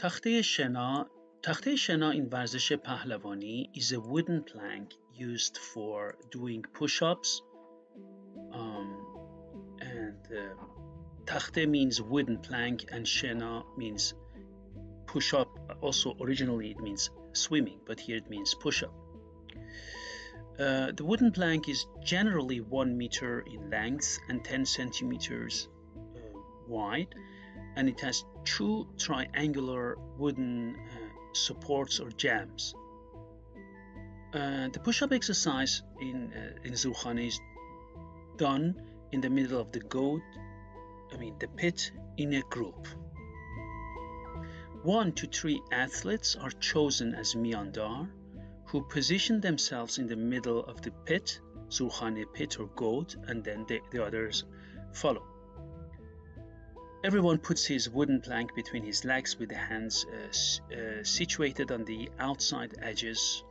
تخته شنا تخته شنا in varzeš-e pahlavāni is a wooden plank used for doing push-ups. Taxte means wooden plank and šenā means push-up. Also, originally it means swimming, but here it means push-up. The wooden plank is generally 1 meter in length and 10 centimeters wide, and it has 2 triangular wooden supports or jambs. The push-up exercise in zurkhane is done in the middle of the the pit, in a group. 1 to 3 athletes are chosen as miyandar, who position themselves in the middle of the pit, zurkhane pit or goat, and then the others follow. Everyone puts his wooden plank between his legs with the hands situated on the outside edges,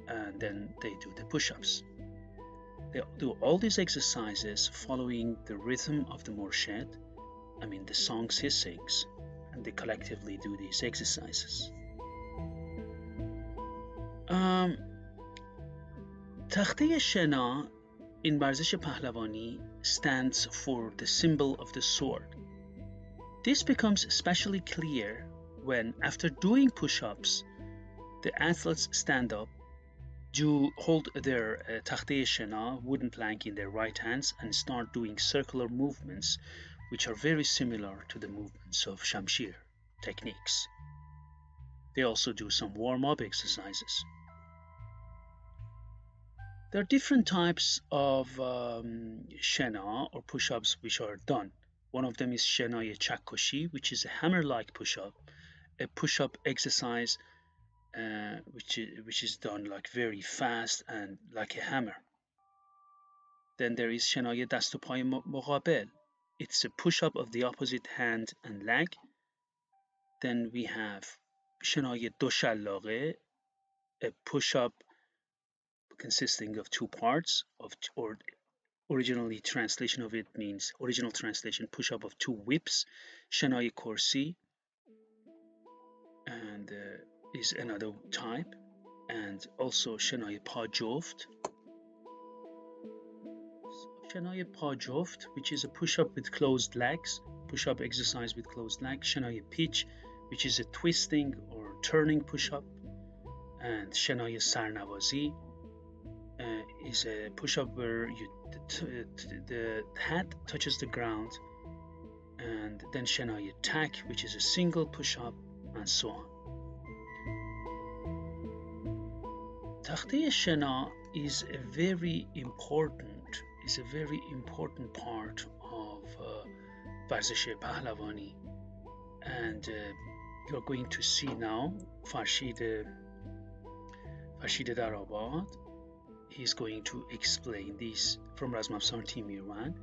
and then they do the push-ups. They do all these exercises following the rhythm of the morshed, the songs he sings, and they collectively do these exercises. Taxte-ye šenā in varzeš-e pahlavāni stands for the symbol of the sword. This becomes especially clear when, after doing push-ups, the athletes stand up, hold their taxte-ye šenā, wooden plank, in their right hands and start doing circular movements, which are very similar to the movements of shamshir techniques. They also do some warm-up exercises. There are different types of šenā or push-ups which are done. One of them is šenā-ye čakkoshi, which is a hammer-like push-up, a push-up exercise which is done like very fast and like a hammer. Then there is šenā-ye dast-u-pāy muqābil. It's a push-up of the opposite hand and leg. Then we have šenā-ye do shallāqe, a push-up consisting of 2 parts, or originally translation of it means, original translation, push-up of 2 whips. šenā-ye kursi and is another type, and also šenā-ye pā-juft. šenā-ye pā-juft, which is a push-up with closed legs, push-up exercise with closed legs. šenā-ye pitch, which is a twisting or turning push-up, and šenā-ye sarnavazi is a push-up where the head touches the ground, and then šenā-ye tak, which is a single push-up, and so on. Taxte-ye šenā is a very important part of varzeš-e pahlavāni, and you're going to see now Farshid Darabad. He's going to explain these from Razmafzar Timirwan,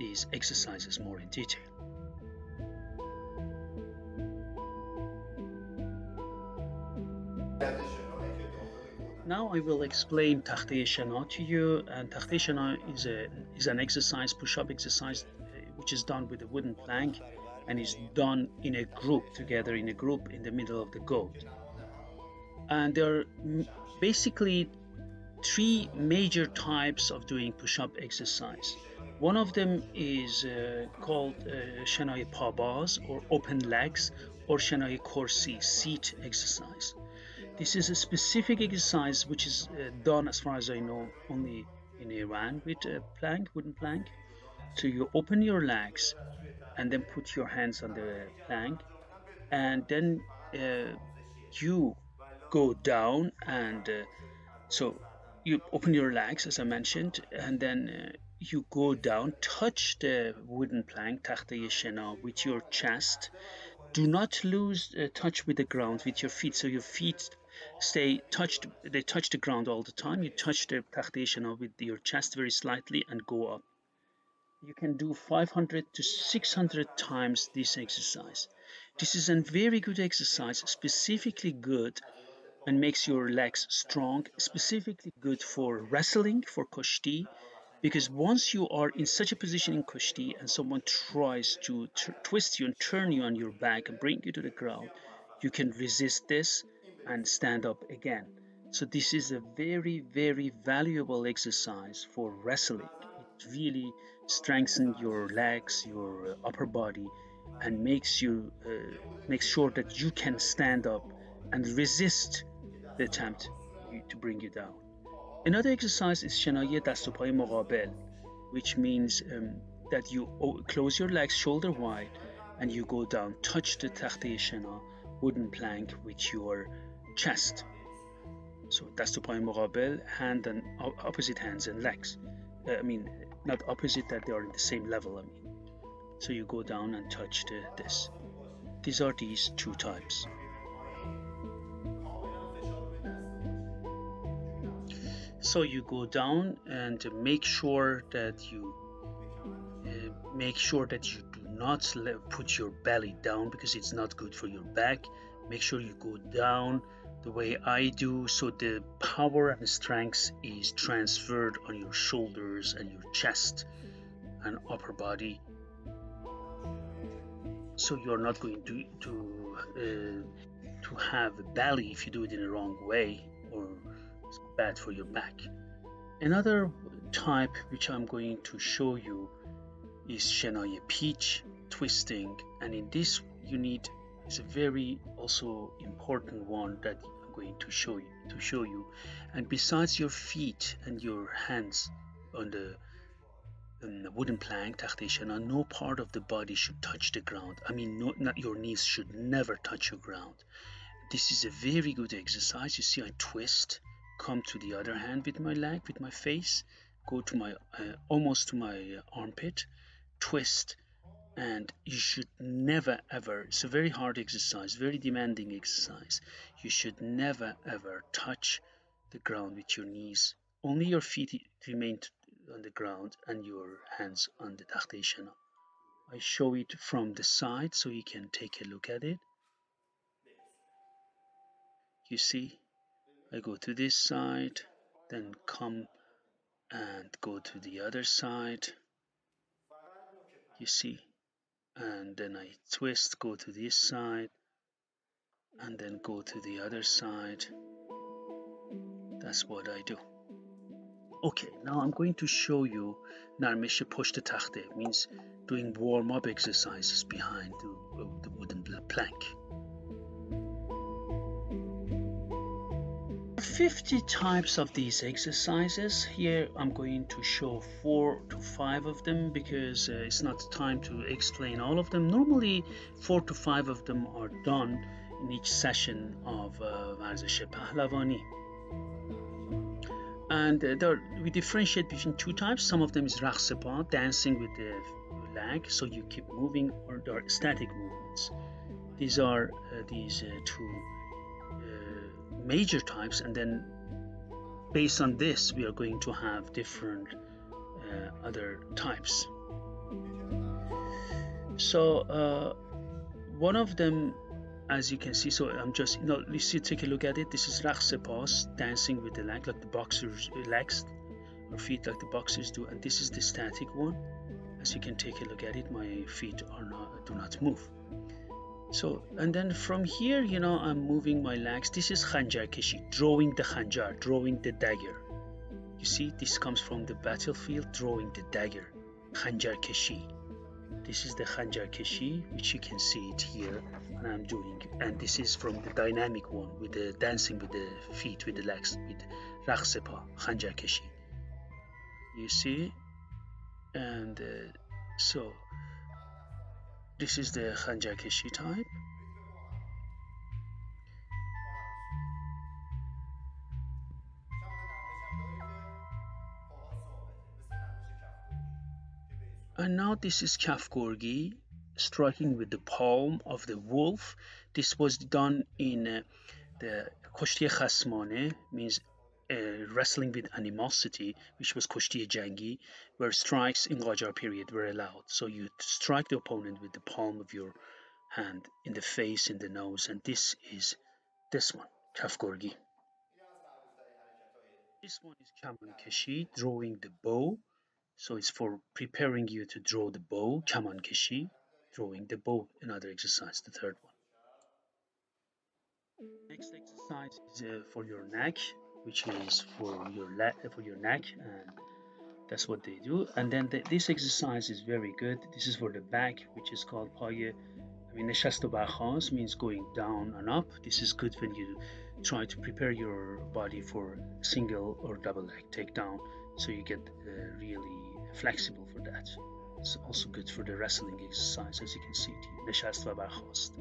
these exercises more in detail. Now I will explain taxte-ye šenā to you, and taxte-ye šenā is an exercise, push-up exercise, which is done with a wooden plank and is done in a group, together in a group in the middle of the goat. And there are basically 3 major types of doing push-up exercise. One of them is called šenā-ye pā-bāz, or open legs, or šenā-ye kursi, seat exercise. This is a specific exercise which is done, as far as I know, only in Iran with a wooden plank. So you open your legs and then put your hands on the plank, and then you go down, and so you open your legs, as I mentioned, and then you go down, touch the wooden plank, taxte-ye šenā, with your chest. Do not lose touch with the ground with your feet, so your feet they touch the ground all the time. You touch the taxte-ye šenā with your chest very slightly and go up. You can do 500 to 600 times this exercise. This is a very good exercise, specifically good and makes your legs strong, specifically good for wrestling, for kushti, because once you are in such a position in kushti and someone tries to twist you and turn you on your back and bring you to the ground, you can resist this and stand up again. So this is a very, very valuable exercise for wrestling. It really strengthens your legs, your upper body, and makes sure that you can stand up and resist the attempt to bring you down. Another exercise is شنای دست و پای مقابل, which means that you close your legs shoulder wide and you go down, touch the تخته شنا wooden plank with your chest. So دست و پای مقابل, hand and opposite hands and legs. I mean, not opposite, that they are in the same level. I mean, so you go down and touch this. These are these two types. So you go down and make sure that you do not put your belly down, because it's not good for your back. Make sure you go down the way I do, so the power and strength is transferred on your shoulders and your chest and upper body, so you're not going to have a belly if you do it in the wrong way, or it's bad for your back. Another type which I'm going to show you is شنای peach, twisting, and in this you need is a very also important one that I'm going to show you. And besides your feet and your hands on the wooden plank تخته شنا, no part of the body should touch the ground. I mean, not your knees should never touch your ground. This is a very good exercise. You see, I twist, come to the other hand with my leg, with my face, go to my almost to my armpit, twist, and you should never ever, it's a very hard exercise, very demanding exercise, you should never ever touch the ground with your knees. Only your feet remain on the ground and your hands on the تخته شنا. I show it from the side so you can take a look at it. You see, I go to this side, then come and go to the other side. You see, and then I twist, go to this side, and then go to the other side. That's what I do. Okay, now I'm going to show you نرمش پشت تخته, means doing warm-up exercises behind the wooden plank. 50 types of these exercises. Here I'm going to show 4 to 5 of them, because it's not time to explain all of them. Normally 4 to 5 of them are done in each session of varzeš-e pahlavāni. And we differentiate between two types. Some of them is رقص-پا, dancing with the leg, so you keep moving, or there are static movements. These are these two major types, and then based on this we are going to have different other types. So one of them, as you can see, so I'm just, you see, take a look at it. This is رقص-پا, dancing with the leg, like the boxers' legs or feet, like the boxers do, and this is the static one. As you can take a look at it, my feet do not move. So, and then from here, I'm moving my legs. This is خنجرکشی, drawing the khanjar, drawing the dagger. You see, this comes from the battlefield, drawing the dagger, خنجرکشی. This is the خنجرکشی, which you can see it here, and I'm doing. And this is from the dynamic one, with the dancing with the feet, with the legs, with رقص-پا, خنجرکشی. You see, and so this is the خنجرکشی type. And now this is کفگرگی, striking with the palm of the wolf. This was done in the کشتی خصمانه, means wrestling with animosity, which was کشتی جنگی, where strikes in Qajar period were allowed. So you strike the opponent with the palm of your hand, in the face, in the nose, and this is this one, کفگرگی. This one is kamankeshi, drawing the bow. So it's for preparing you to draw the bow, kamankeshi, drawing the bow, another exercise, the third one. Next exercise is for your neck, which is for your neck, and that's what they do. And then this exercise is very good. This is for the back, which is called پای. I mean, نشست و برخاست means going down and up. This is good when you try to prepare your body for single or double leg takedown, so you get really flexible for that. It's also good for the wrestling exercise, as you can see. نشست و برخاست.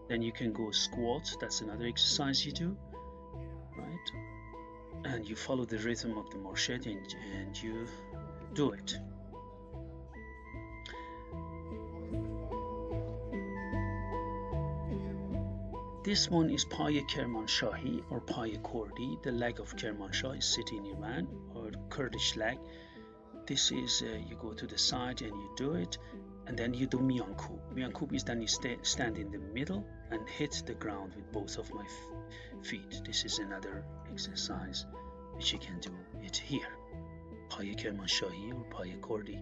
Then you can go squat. That's another exercise you do, right? And you follow the rhythm of the marchet and you do it. This one is پای کرمانشاهی or پای کردی. The leg of Kermanshah is city in Iran, or Kurdish leg. This is you go to the side and you do it, and then you do miyankub. Miyankub is then you stand in the middle and hit the ground with both of my feet. This is another exercise which you can do it here. پای کرمانشاهی or پای کردی.